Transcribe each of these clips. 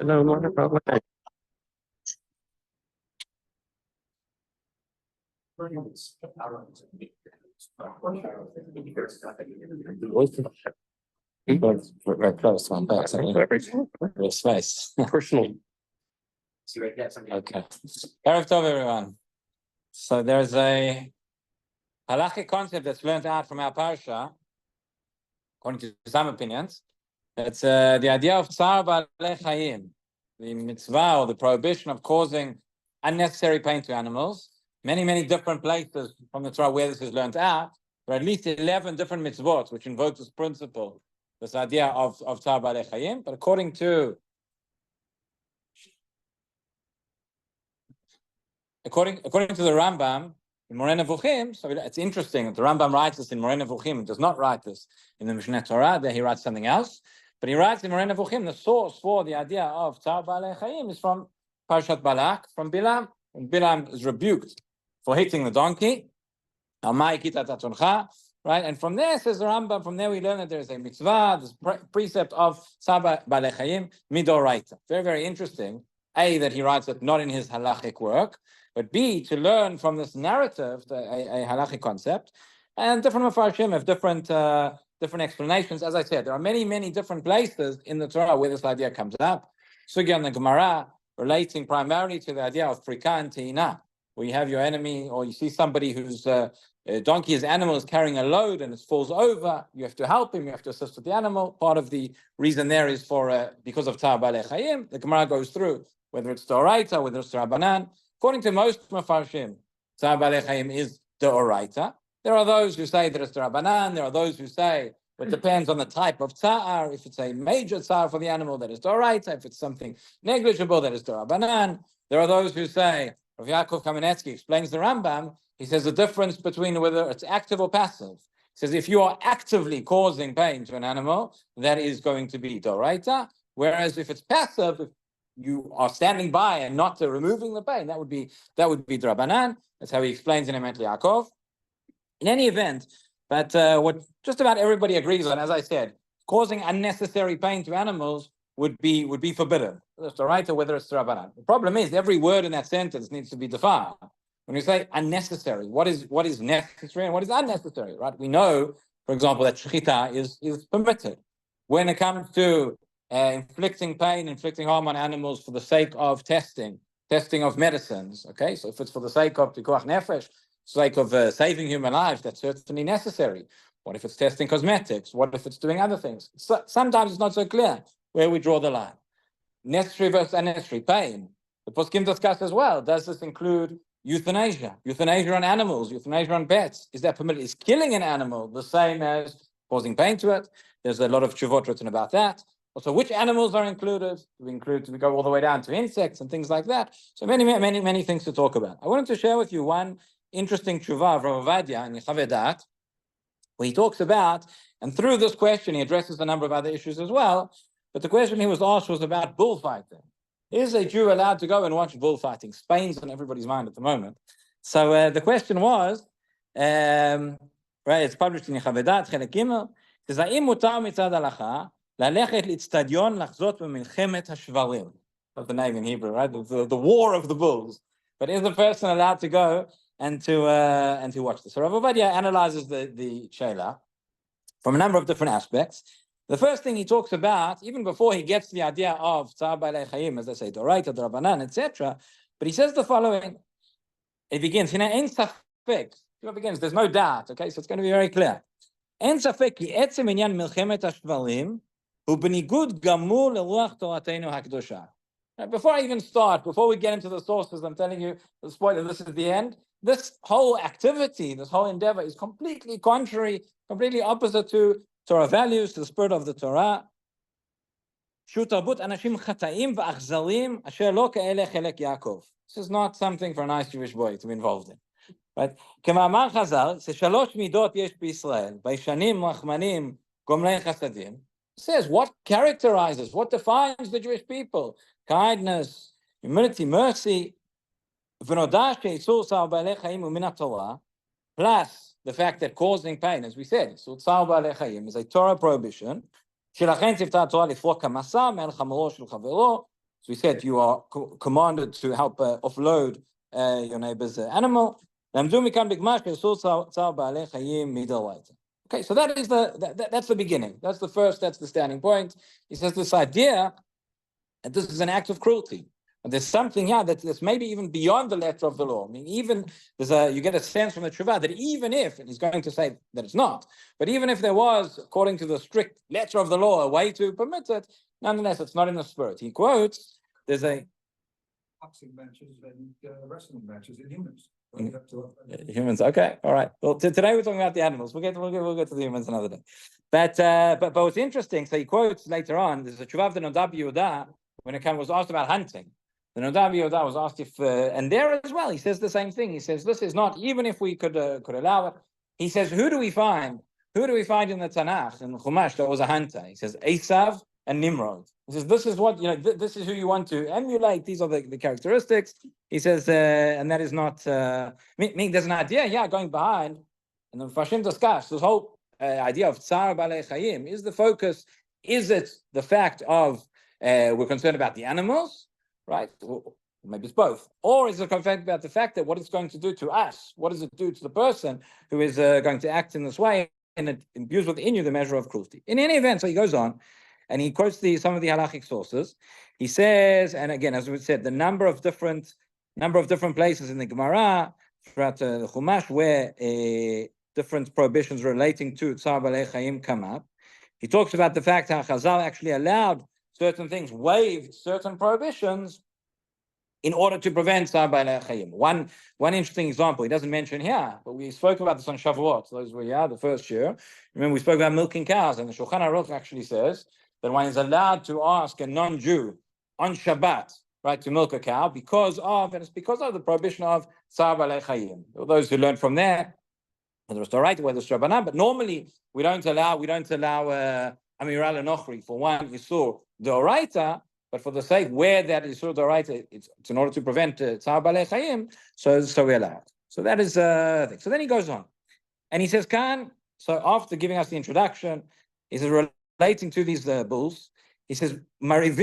No, not a problem. Very close one back. Real space. Personal. Okay. Erev Tov, everyone. So there's a halachic concept that's learned out from our parsha, according to some opinions. It's the idea of tsar ba'alei chayim, the mitzvah or the prohibition of causing unnecessary pain to animals. Many different places from the Torah where this is learned out. There are at least 11 different mitzvot which invoke this principle, this idea of tsar ba'alei chayim. But according to the Rambam in Moreh Nevuchim, so it's interesting that the Rambam writes this in Moreh Nevuchim and does not write this in the Mishneh Torah. There he writes something else. But he writes in Moreh Nevuchim, the source for the idea of Tsar Ba'alei Chayim is from Parshat Balak, from Bilam. And Bilam is rebuked for hitting the donkey. Right? And from there, says the Rambam, from there we learn that there is a mitzvah, this precept of Tsar Ba'alei Chayim, midoraita. Very interesting. A, that he writes it not in his halachic work, but B, to learn from this narrative, a halachic concept, and different mafarshim have different explanations. As I said, there are many different places in the Torah where this idea comes up. Sugya and the Gemara relating primarily to the idea of prika and teina, where you have your enemy, or you see somebody whose donkey, his animal is carrying a load and it falls over. You have to help him. You have to assist with the animal. Part of the reason there is for because of Tsar Ba'alei Chayim. The Gemara goes through whether it's Doraita, whether it's Rabbanan. According to most Mefarshim, Tsar Ba'alei Chayim is Doraita. There are those who say that it's Rabbanan. There are those who say it depends on the type of Tsar. If it's a major Tsar for the animal, that is Doraita. If it's something negligible, that is Rabbanan. There are those who say, Rav Yaakov Kamenetsky explains the Rambam. He says the difference between whether it's active or passive. He says if you are actively causing pain to an animal, that is going to be Doraita. Whereas if it's passive, if you are standing by and not removing the pain, that would be Drabanan. That's how he explains in Emet Yaakov. In any event, but what just about everybody agrees on, as I said, causing unnecessary pain to animals would be forbidden. Whether it's Doraita, whether it's Drabanan. The problem is every word in that sentence needs to be defined. When you say unnecessary, what is necessary and what is unnecessary, right? We know, for example, that shechita is permitted. When it comes to inflicting pain, inflicting harm on animals for the sake of testing of medicines, okay? So if it's for the sake of pikuach nefesh, sake of saving human lives, that's certainly necessary. What if it's testing cosmetics? What if it's doing other things? So, sometimes it's not so clear where we draw the line. Necessary versus unnecessary pain. The poskim discuss as well. Does this include euthanasia on animals, euthanasia on pets? Is that permitted? Is killing an animal the same as causing pain to it? There's a lot of tshuvot written about that. Also, which animals are included? Do we go all the way down to insects and things like that? So many things to talk about. I wanted to share with you one interesting tshuva of Rav Ovadia in Yechaveh Da'at, where he talks about, and through this question he addresses a number of other issues as well, but the question he was asked was about bullfighting. Is a Jew allowed to go and watch bullfighting? Spain's on everybody's mind at the moment. So the question was, right, it's published in Yechaveh Da'at, Chelek Gimel, says, Ha'im mutar mitzad halacha ללכת לאצטדיון לחזות במלחמת השברים. That's the name in Hebrew, right? The war of the bulls. But is the person allowed to go and to watch this? So Rav Ovadia analyzes the Sheila from a number of different aspects. The first thing he talks about, even before he gets to the idea of Tsar Ba'alei Chayim, as they say, Doraita, Drabanan, etc., but he says the following. It begins, Ein Safek. It begins, there's no doubt, okay? So it's going to be very clear. Ein Safek ki etzem inyan milchemet hashvarim ובניגוד גמור לרוח תורתנו הקדושה. Before I even start, before we get into the sources, I'm telling you, the spoiler, this is the end. This whole activity, this whole endeavor is completely contrary, completely opposite to Torah values, to the spirit of the Torah. שהוא תרבות אנשים חטאים ואכזרים, אשר לא כאלה חלק יעקב. This is not something for a nice Jewish boy to be involved in. Right? כמאמר חז"ל, ששלוש מידות יש בישראל, ביישנים, רחמנים, גומלי חסדים. Says what characterizes, what defines the Jewish people: kindness, humility, mercy. Plus the fact that causing pain, as we said, is a Torah prohibition. So we said you are commanded to help offload your neighbor's animal. Okay, so that is that's the beginning. That's the standing point. He says this idea that this is an act of cruelty. And there's something here that's maybe even beyond the letter of the law. I mean, even you get a sense from the Tshuva that even if, and he's going to say that it's not, but even if there was, according to the strict letter of the law, a way to permit it, nonetheless, it's not in the spirit. He quotes, there's a boxing matches and wrestling matches in humans. Humans, okay, all right. Well, today we're talking about the animals. We'll get to the humans another day. But what's interesting, so he quotes later on. There's a Tshuva of the Nodab Yehuda when was asked about hunting. The Nodab Yehuda was asked if, and there as well, he says the same thing. He says this is not even if we could allow it. He says, who do we find in the Tanakh and Chumash that was a hunter? He says Esav and Nimrod. He says, this is what, this is who you want to emulate. These are the characteristics. He says, and that is not, meaning there's an idea, going behind, and the Mefashim discuss this whole idea of Tsar Balei Chayim. Is the focus, is it the fact of, we're concerned about the animals, right? Or maybe it's both. Or is it concerned about the fact that what it's going to do to us? What does it do to the person who is going to act in this way? And it imbues within you the measure of cruelty. In any event, so he goes on, and he quotes some of the halachic sources. He says, and again, as we said, the number of different places in the Gemara throughout the Chumash where different prohibitions relating to Tzar Balei Chayim come up. He talks about the fact how Chazal actually allowed certain things, waived certain prohibitions in order to prevent Tzar Balei Chayim. One interesting example, he doesn't mention here, but we spoke about this on Shavuot. Those were here, the first year. Remember, we spoke about milking cows, and the Shulchan Aruch actually says that one is allowed to ask a non-Jew on Shabbat, right, to milk a cow because of the prohibition of Tzar Balei Chayim. Those who learn from there, whether it's Doraita, whether it's Rabbanan, but normally we don't allow Amiral Nochri for one Yisur Doraita, but for the sake where that Yisur Doraita, it's in order to prevent Tzar Balei Chayim, so we allow it. So that is the thing. So then he goes on, and he says, so after giving us the introduction, he says, relating to these bulls, he says, apparently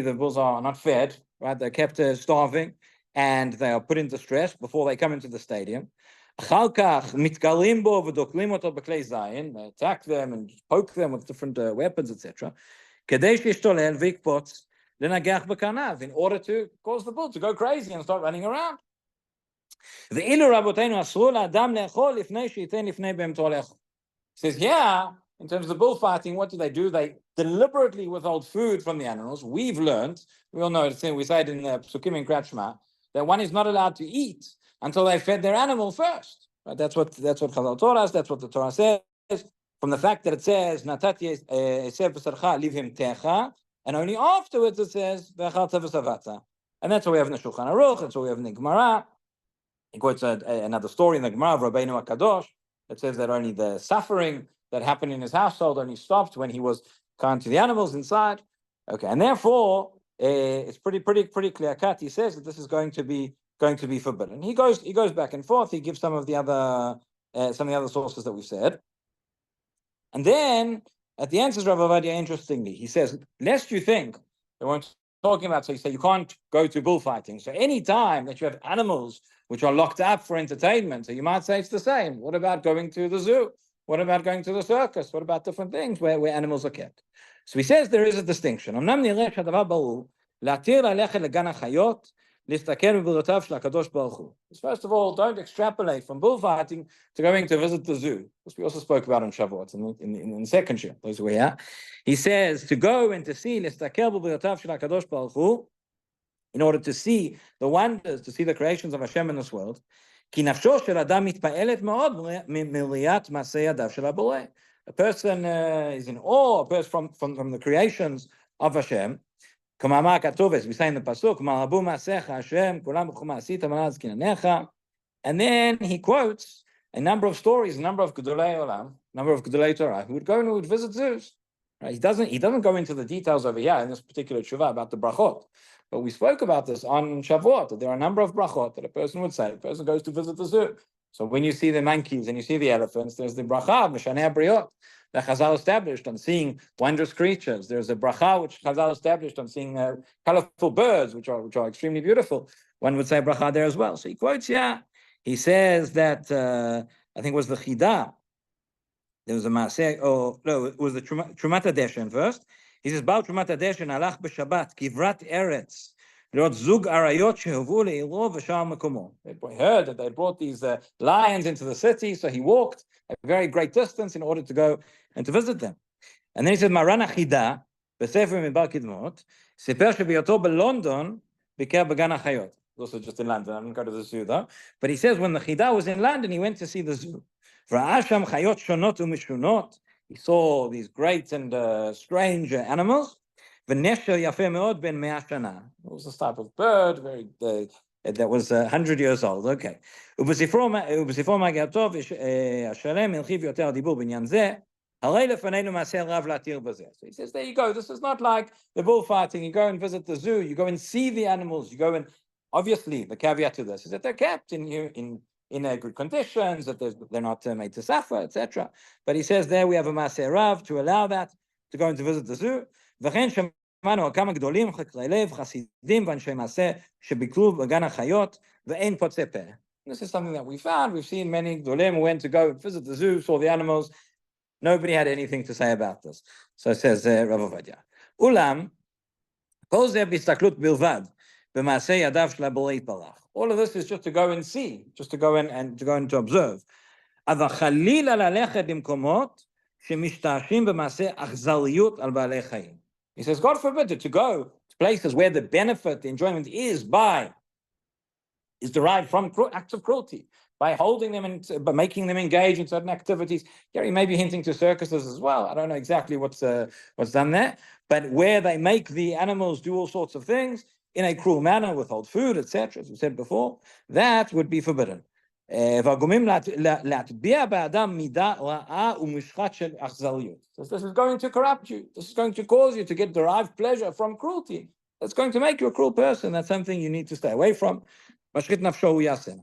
the bulls are not fed, right? They're kept starving, and they are put in distress before they come into the stadium. They attack them and poke them with different weapons, etc. In order to cause the bull to go crazy and start running around. Says, in terms of the bullfighting, what do? They deliberately withhold food from the animals. We all know it, we say it in the Psukim in Krachma, that one is not allowed to eat until they fed their animal first. Right? That's what Chazal taught us. That's what the Torah says. From the fact that it says Natati esev b'sarcha, leave him techa, and only afterwards it says v'achalta v'savata. And that's what we have in the Shulchan Aruch. That's what we have in the Gemara. He quotes another story in the Gemara of Rabbeinu HaKadosh that says that only the suffering that happened in his household only stopped when he was kind to the animals inside. Okay, and therefore it's pretty clear cut. He says that this is going to be forbidden. He goes back and forth. He gives some of the other sources that we've said, and then at the end says Rav Ovadia, interestingly, he says, lest you think that we're talking about, so you say you can't go to bullfighting. So any time that you have animals which are locked up for entertainment, so you might say it's the same. What about going to the zoo? What about going to the circus? What about different things where animals are kept? So he says there is a distinction. First of all, don't extrapolate from bullfighting to going to visit the zoo. This we also spoke about on Shavuot in the second year. Those were here. He says to go and to see in order to see the wonders, to see the creations of Hashem in this world. A person is in awe, a person from the creations of Hashem. We say in the pasuk, and then he quotes a number of stories, a number of Gedolei Olam, number of Gedolei Torah, who would go and would visit zoos. Right? He doesn't go into the details over here in this particular tshuva about the brachot, but we spoke about this on Shavuot, that there are a number of brachot that a person would say. A person goes to visit the zoo. So when you see the monkeys and you see the elephants, there's the bracha, Mishanei Briot. that Chazal established on seeing wondrous creatures. There's a bracha which Chazal established on seeing colorful birds, which are extremely beautiful. One would say bracha there as well. So he quotes, he says that I think it was the Chidah. There was a Maaseh, or no, it was the Trumat HaDeshen first. He says, Baal Trumat HaDeshen alach b'Shabbat kivrat eretz lirot zug arayot shehuvu le'ilo v'shar makomo. They heard that they brought these lions into the city, so he walked a very great distance in order to go and to visit them. And then he said, Maran HaChidah b'Sefer Midbar Kidmot siper shebiyoto b'London b'ker b'gan HaChayot. Also just in London. I didn't go to the zoo though. But he says when the Chidah was in London, he went to see the zoo. He saw these great and strange animals. It was this type of bird, very that was 100 years old. Okay. So he says, there you go. This is not like the bullfighting. You go and visit the zoo. You go and see the animals. You go and obviously the caveat to this is that they're kept in good conditions, that they're not made to suffer, etc. But he says there we have a Maaseh Rav to allow that, to go and to visit the zoo. This is something that we found. We've seen many Gdolim who went to go visit the zoo, saw the animals. Nobody had anything to say about this. So it says Rav Ovadia. Ulam, kol zeh b'istaklut bilvad. All of this is just to go and see, just to go in and to observe. He says, God forbid to go to places where the benefit, the enjoyment is derived from acts of cruelty, by holding them and by making them engage in certain activities. Gary may be hinting to circuses as well. I don't know exactly what's done there, but where they make the animals do all sorts of things in a cruel manner, withhold food, etc., as we said before, that would be forbidden. So this is going to corrupt you. This is going to cause you to get derived pleasure from cruelty. That's going to make you a cruel person. That's something you need to stay away from. As I said,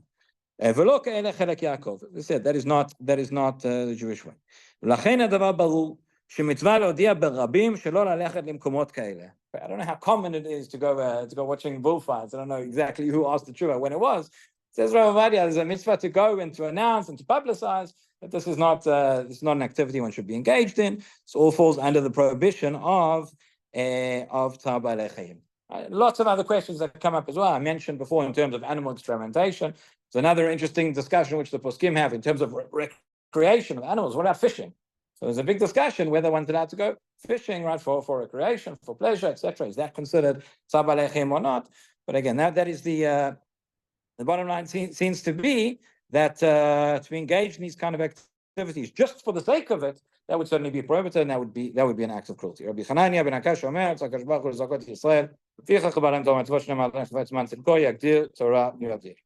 that is not the Jewish way. I don't know how common it is to go watching bullfights. I don't know exactly who asked the Tshuva when it was. It says Rav Ovadia, there's a mitzvah to go and to announce and to publicize that this is not an activity one should be engaged in. So all falls under the prohibition of Tzar Ba'alei Chayim. Lots of other questions that come up as well. I mentioned before in terms of animal experimentation. It's another interesting discussion which the poskim have in terms of recreation of animals. What about fishing? So there's a big discussion whether one's allowed to go fishing, right, for recreation, for pleasure, etc. Is that considered Tzar Ba'alei Chayim or not? But again, that is the bottom line seems to be that to be engaged in these kind of activities just for the sake of it, that would certainly be prohibited, and that would be an act of cruelty. Rabbi Hanania ben Akash Omer, Tzakash Baruch Hu Zakot Yisrael, Ficha Chabarim Tomat Voshnam Al Nefetz Man Tzidko Yagdir Torah Miyavdir.